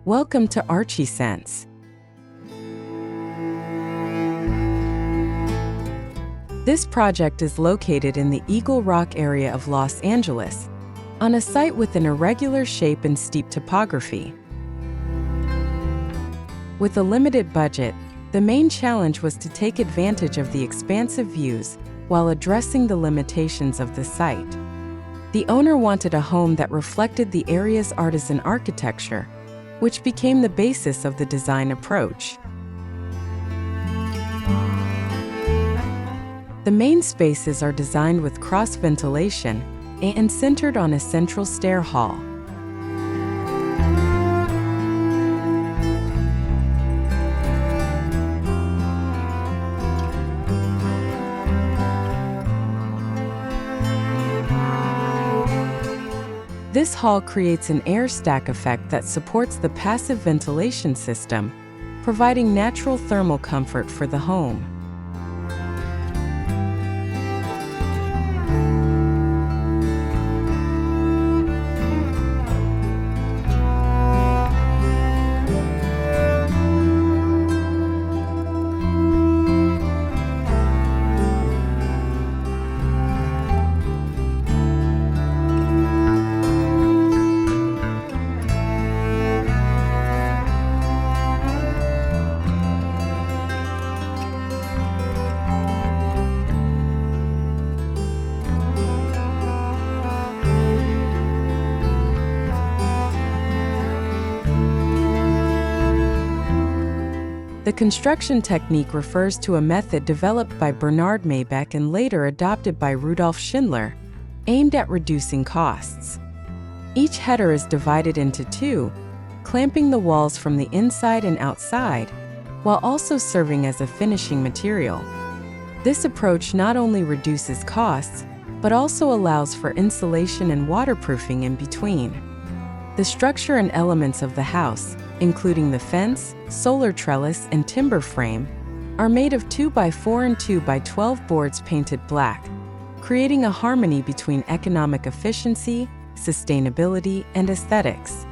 Welcome to Archiesense. This project is located in the Eagle Rock area of Los Angeles, on a site with an irregular shape and steep topography. With a limited budget, the main challenge was to take advantage of the expansive views while addressing the limitations of the site. The owner wanted a home that reflected the area's artisan architecture, which became the basis of the design approach. The main spaces are designed with cross ventilation and centered on a central stair hall. This hall creates an air stack effect that supports the passive ventilation system, providing natural thermal comfort for the home. The construction technique refers to a method developed by Bernard Maybeck and later adopted by Rudolph Schindler, aimed at reducing costs. Each header is divided into two, clamping the walls from the inside and outside, while also serving as a finishing material. This approach not only reduces costs, but also allows for insulation and waterproofing in between. The structure and elements of the house, including the fence, solar trellis, and timber frame, are made of 2x4 and 2x12 boards painted black, creating a harmony between economic efficiency, sustainability, and aesthetics.